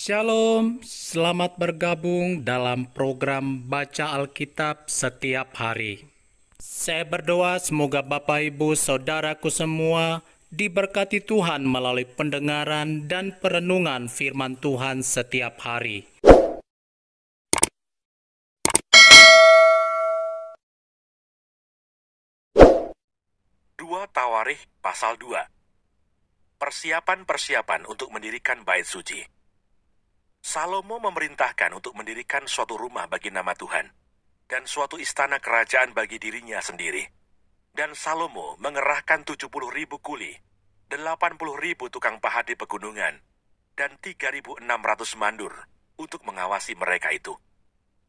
Shalom, selamat bergabung dalam program Baca Alkitab setiap hari. Saya berdoa semoga Bapak Ibu Saudaraku semua diberkati Tuhan melalui pendengaran dan perenungan firman Tuhan setiap hari. Dua Tawarikh pasal 2. Persiapan-persiapan untuk mendirikan bait suci. Salomo memerintahkan untuk mendirikan suatu rumah bagi nama Tuhan dan suatu istana kerajaan bagi dirinya sendiri. Dan Salomo mengerahkan 70.000 kuli, 80.000 tukang pahat di pegunungan, dan 3.600 mandur untuk mengawasi mereka itu.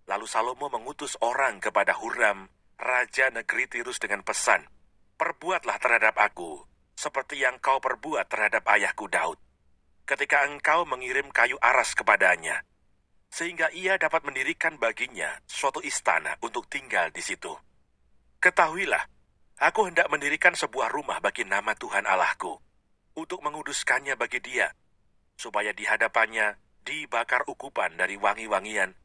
Lalu Salomo mengutus orang kepada Huram, raja negeri Tirus dengan pesan, "Perbuatlah terhadap aku seperti yang kau perbuat terhadap ayahku Daud, ketika engkau mengirim kayu aras kepadanya, sehingga ia dapat mendirikan baginya suatu istana untuk tinggal di situ. Ketahuilah, aku hendak mendirikan sebuah rumah bagi nama Tuhan Allahku, untuk menguduskannya bagi dia, supaya di hadapannya dibakar ukupan dari wangi-wangian,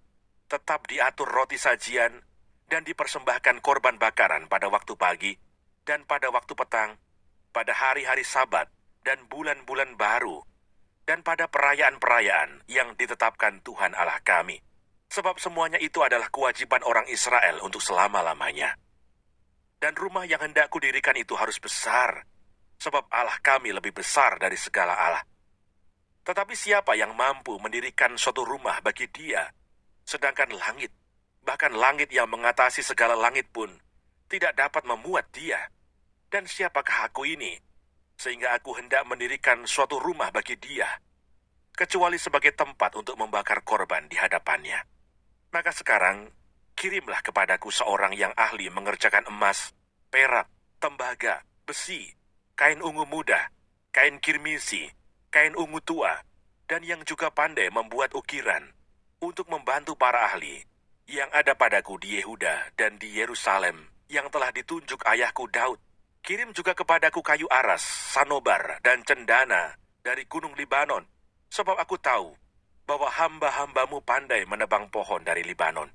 tetap diatur roti sajian, dan dipersembahkan korban bakaran pada waktu pagi, dan pada waktu petang, pada hari-hari Sabat dan bulan-bulan baru, dan pada perayaan-perayaan yang ditetapkan Tuhan Allah kami. Sebab semuanya itu adalah kewajiban orang Israel untuk selama-lamanya. Dan rumah yang hendak kudirikan itu harus besar, sebab Allah kami lebih besar dari segala Allah. Tetapi siapa yang mampu mendirikan suatu rumah bagi dia, sedangkan langit, bahkan langit yang mengatasi segala langit pun, tidak dapat memuat dia? Dan siapakah aku ini, sehingga aku hendak mendirikan suatu rumah bagi dia, kecuali sebagai tempat untuk membakar korban di hadapannya? Maka sekarang, kirimlah kepadaku seorang yang ahli mengerjakan emas, perak, tembaga, besi, kain ungu muda, kain kirmisi, kain ungu tua, dan yang juga pandai membuat ukiran, untuk membantu para ahli yang ada padaku di Yehuda dan di Yerusalem, yang telah ditunjuk ayahku Daud. Kirim juga kepadaku kayu aras, sanobar, dan cendana dari gunung Libanon, sebab aku tahu bahwa hamba-hambamu pandai menebang pohon dari Libanon.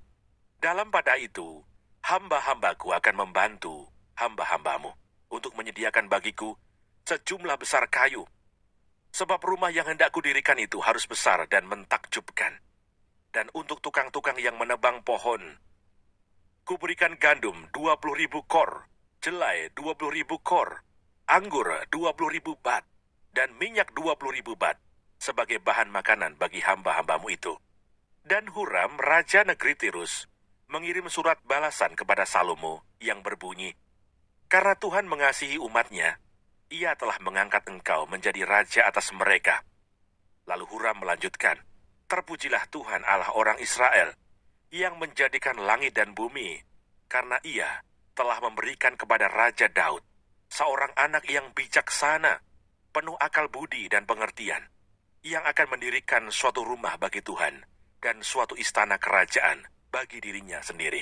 Dalam pada itu, hamba-hambaku akan membantu hamba-hambamu untuk menyediakan bagiku sejumlah besar kayu, sebab rumah yang hendak kudirikan itu harus besar dan mentakjubkan. Dan untuk tukang-tukang yang menebang pohon, kuberikan gandum 20.000 kor, jelai 20.000 kor, anggur 20.000 bat, dan minyak 20.000 bat, sebagai bahan makanan bagi hamba-hambamu itu. Dan Huram, raja negeri Tirus, mengirim surat balasan kepada Salomo yang berbunyi, "Karena Tuhan mengasihi umatnya, ia telah mengangkat engkau menjadi raja atas mereka." Lalu Huram melanjutkan, "Terpujilah Tuhan Allah orang Israel, yang menjadikan langit dan bumi, karena ia telah memberikan kepada Raja Daud seorang anak yang bijaksana, penuh akal budi dan pengertian, yang akan mendirikan suatu rumah bagi Tuhan dan suatu istana kerajaan bagi dirinya sendiri.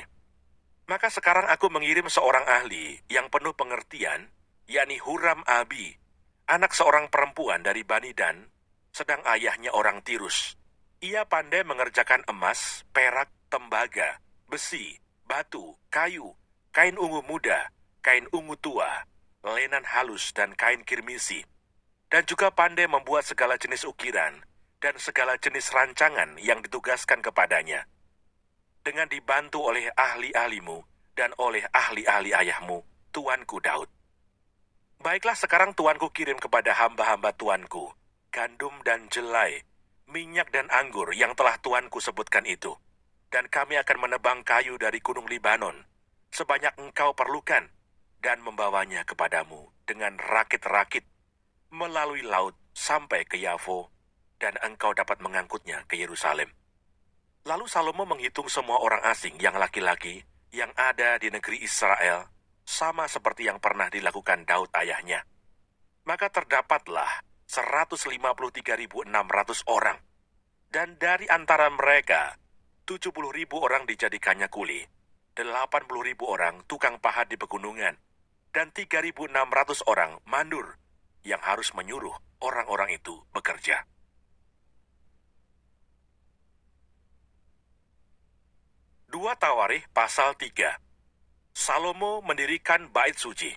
Maka sekarang aku mengirim seorang ahli yang penuh pengertian, yakni Huram Abi, anak seorang perempuan dari Bani Dan, sedang ayahnya orang Tirus. Ia pandai mengerjakan emas, perak, tembaga, besi, batu, kayu, kain ungu muda, kain ungu tua, lenan halus dan kain kirmisi, dan juga pandai membuat segala jenis ukiran dan segala jenis rancangan yang ditugaskan kepadanya, dengan dibantu oleh ahli-ahlimu dan oleh ahli-ahli ayahmu, tuanku Daud. Baiklah, sekarang tuanku kirim kepada hamba-hamba tuanku gandum dan jelai, minyak dan anggur yang telah tuanku sebutkan itu, dan kami akan menebang kayu dari gunung Libanon sebanyak engkau perlukan, dan membawanya kepadamu dengan rakit-rakit melalui laut sampai ke Yafo, dan engkau dapat mengangkutnya ke Yerusalem." Lalu Salomo menghitung semua orang asing yang laki-laki yang ada di negeri Israel, sama seperti yang pernah dilakukan Daud ayahnya. Maka terdapatlah 153.600 orang, dan dari antara mereka 70.000 orang dijadikannya kuli, 80.000 orang tukang pahat di pegunungan, dan 3.600 orang mandur yang harus menyuruh orang-orang itu bekerja. 2 Tawarikh pasal 3. Salomo mendirikan bait suci.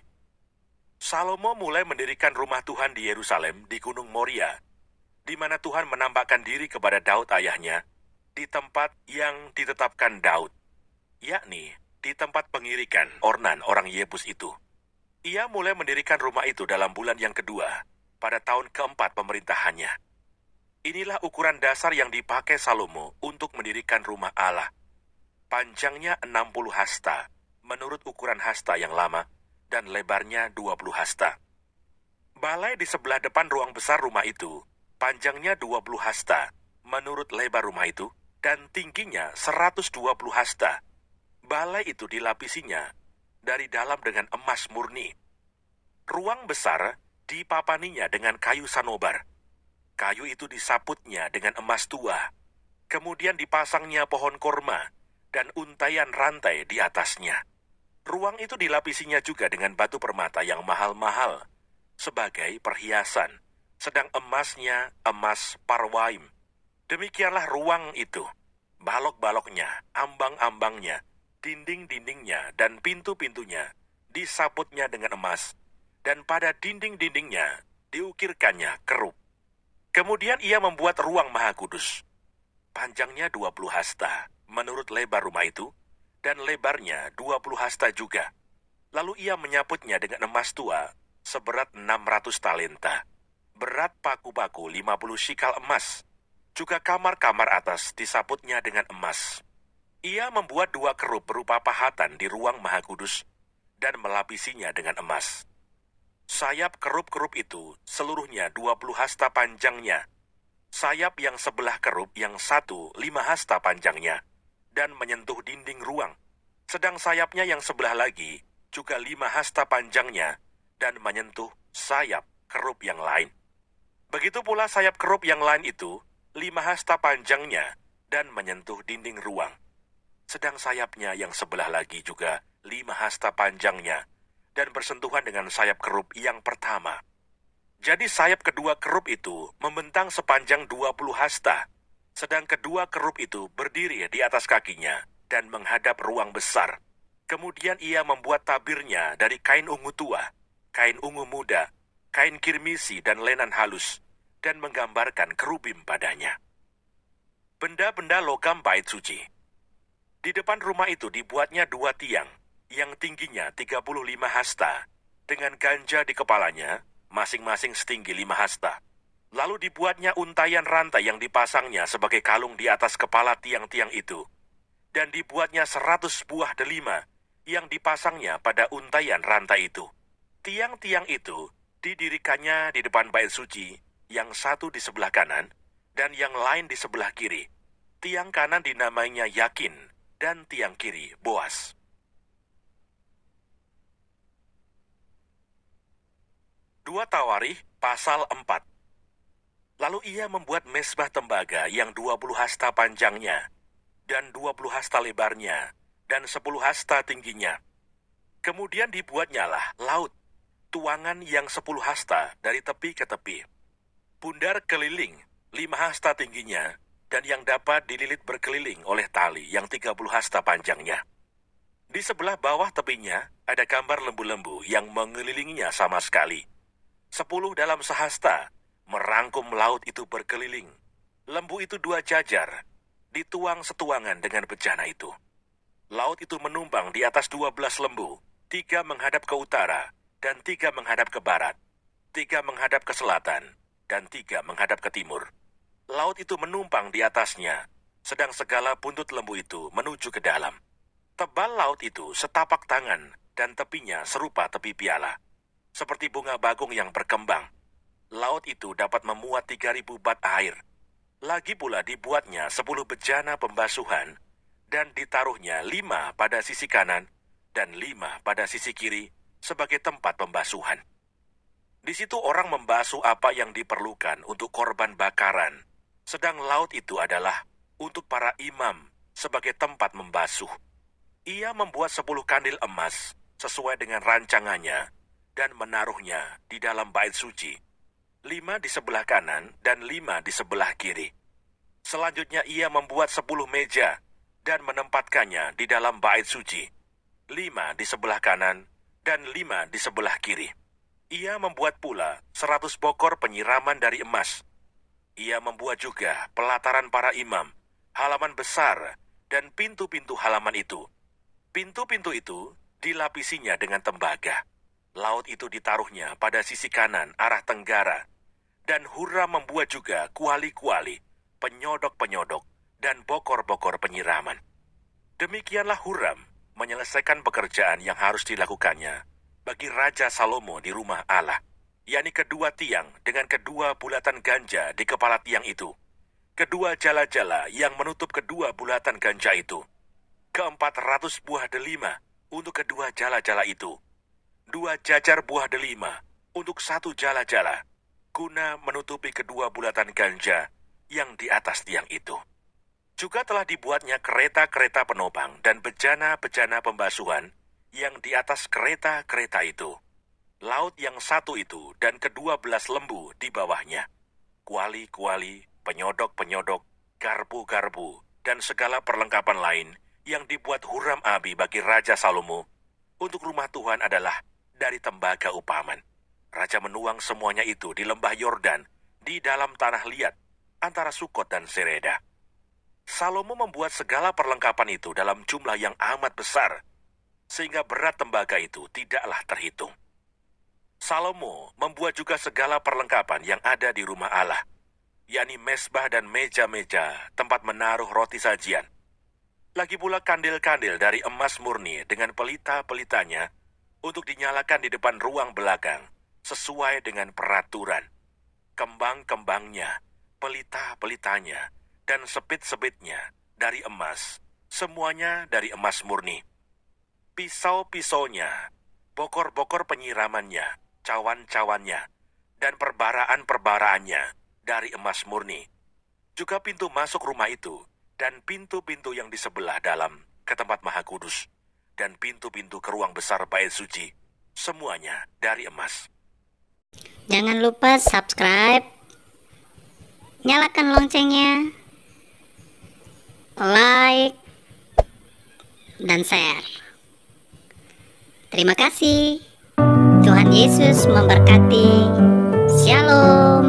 Salomo mulai mendirikan rumah Tuhan di Yerusalem di Gunung Moria, di mana Tuhan menampakkan diri kepada Daud ayahnya di tempat yang ditetapkan Daud, yakni di tempat pengirikan Ornan orang Yebus itu. Ia mulai mendirikan rumah itu dalam bulan yang kedua, pada tahun keempat pemerintahannya. Inilah ukuran dasar yang dipakai Salomo untuk mendirikan rumah Allah. Panjangnya 60 hasta, menurut ukuran hasta yang lama, dan lebarnya 20 hasta. Balai di sebelah depan ruang besar rumah itu, panjangnya 20 hasta, menurut lebar rumah itu, dan tingginya 120 hasta. Balai itu dilapisinya dari dalam dengan emas murni. Ruang besar dipapaninya dengan kayu sanobar. Kayu itu disaputnya dengan emas tua. Kemudian dipasangnya pohon korma dan untaian rantai di atasnya. Ruang itu dilapisinya juga dengan batu permata yang mahal-mahal sebagai perhiasan, sedang emasnya emas parwaim. Demikianlah ruang itu, balok-baloknya, ambang-ambangnya, dinding-dindingnya, dan pintu-pintunya disaputnya dengan emas, dan pada dinding-dindingnya diukirkannya kerup. Kemudian ia membuat ruang maha kudus. Panjangnya 20 hasta, menurut lebar rumah itu, dan lebarnya 20 hasta juga. Lalu ia menyaputnya dengan emas tua seberat 600 talenta. Berat paku-paku 50 shikal emas. Juga kamar-kamar atas disaputnya dengan emas. Ia membuat 2 kerup berupa pahatan di ruang maha kudus dan melapisinya dengan emas. Sayap kerup-kerup itu seluruhnya 20 hasta panjangnya. Sayap yang sebelah kerup yang satu 5 hasta panjangnya dan menyentuh dinding ruang. Sedang sayapnya yang sebelah lagi juga 5 hasta panjangnya dan menyentuh sayap kerup yang lain. Begitu pula sayap kerup yang lain itu 5 hasta panjangnya dan menyentuh dinding ruang. Sedang sayapnya yang sebelah lagi juga 5 hasta panjangnya dan bersentuhan dengan sayap kerup yang pertama. Jadi sayap kedua kerup itu membentang sepanjang 20 hasta, sedang kedua kerup itu berdiri di atas kakinya dan menghadap ruang besar. Kemudian ia membuat tabirnya dari kain ungu tua, kain ungu muda, kain kirmisi dan lenan halus, dan menggambarkan kerubim padanya. Benda-benda logam bait suci. Di depan rumah itu dibuatnya 2 tiang, yang tingginya 35 hasta, dengan ganja di kepalanya, masing-masing setinggi 5 hasta. Lalu dibuatnya untaian rantai yang dipasangnya sebagai kalung di atas kepala tiang-tiang itu. Dan dibuatnya 100 buah delima yang dipasangnya pada untaian rantai itu. Tiang-tiang itu didirikannya di depan bait suci, yang satu di sebelah kanan dan yang lain di sebelah kiri. Tiang kanan dinamainya Yakin dan tiang kiri Boas. 2 Tawarikh pasal 4. Lalu ia membuat mezbah tembaga yang 20 hasta panjangnya, dan 20 hasta lebarnya, dan 10 hasta tingginya. Kemudian dibuatnyalah laut, tuangan yang 10 hasta dari tepi ke tepi. Bundar keliling 5 hasta tingginya, dan yang dapat dililit berkeliling oleh tali yang 30 hasta panjangnya. Di sebelah bawah tepinya ada gambar lembu-lembu yang mengelilinginya sama sekali. 10 dalam sehasta, merangkum laut itu berkeliling. Lembu itu 2 jajar, dituang setuangan dengan bejana itu. Laut itu menumpang di atas 12 lembu, 3 menghadap ke utara, dan 3 menghadap ke barat, 3 menghadap ke selatan, dan 3 menghadap ke timur. Laut itu menumpang di atasnya, sedang segala buntut lembu itu menuju ke dalam. Tebal laut itu setapak tangan, dan tepinya serupa tepi piala, seperti bunga bagong yang berkembang. Laut itu dapat memuat 3.000 bat air. Lagi pula dibuatnya 10 bejana pembasuhan, dan ditaruhnya 5 pada sisi kanan, dan 5 pada sisi kiri, sebagai tempat pembasuhan. Di situ orang membasuh apa yang diperlukan untuk korban bakaran, sedang laut itu adalah untuk para imam sebagai tempat membasuh. Ia membuat 10 kandil emas sesuai dengan rancangannya, dan menaruhnya di dalam bait suci, 5 di sebelah kanan dan 5 di sebelah kiri. Selanjutnya ia membuat 10 meja dan menempatkannya di dalam bait suci, 5 di sebelah kanan dan 5 di sebelah kiri. Ia membuat pula 100 bokor penyiraman dari emas. Ia membuat juga pelataran para imam, halaman besar, dan pintu-pintu halaman itu. Pintu-pintu itu dilapisinya dengan tembaga. Laut itu ditaruhnya pada sisi kanan arah tenggara. Dan Huram membuat juga kuali-kuali, penyodok-penyodok, dan bokor-bokor penyiraman. Demikianlah Huram menyelesaikan pekerjaan yang harus dilakukannya bagi Raja Salomo di rumah Allah, yakni kedua tiang dengan kedua bulatan ganja di kepala tiang itu, kedua jala-jala yang menutup kedua bulatan ganja itu, 400 buah delima untuk kedua jala-jala itu, 2 jajar buah delima untuk 1 jala-jala, guna menutupi kedua bulatan ganja yang di atas tiang itu. Juga telah dibuatnya kereta-kereta penopang dan bejana-bejana pembasuhan yang di atas kereta-kereta itu. Laut yang satu itu dan ke-12 lembu di bawahnya. Kuali-kuali, penyodok-penyodok, garpu-garpu, dan segala perlengkapan lain yang dibuat Huram-Abi bagi Raja Salomo untuk rumah Tuhan adalah dari tembaga upaman. Raja menuang semuanya itu di lembah Yordan, di dalam tanah liat, antara Sukot dan Sereda. Salomo membuat segala perlengkapan itu dalam jumlah yang amat besar, sehingga berat tembaga itu tidaklah terhitung. Salomo membuat juga segala perlengkapan yang ada di rumah Allah, yakni mezbah dan meja-meja tempat menaruh roti sajian. Lagi pula kandil-kandil dari emas murni dengan pelita-pelitanya untuk dinyalakan di depan ruang belakang, sesuai dengan peraturan. Kembang-kembangnya, pelita-pelitanya, dan sepit-sepitnya dari emas, semuanya dari emas murni. Pisau-pisaunya, bokor-bokor penyiramannya, cawan-cawannya, dan perbaraan-perbaraannya dari emas murni. Juga pintu masuk rumah itu, dan pintu-pintu yang di sebelah dalam ke tempat maha kudus, dan pintu-pintu ke ruang besar bait suci, semuanya dari emas. Jangan lupa subscribe, nyalakan loncengnya, like, dan share. Terima kasih. Tuhan Yesus memberkati. Shalom.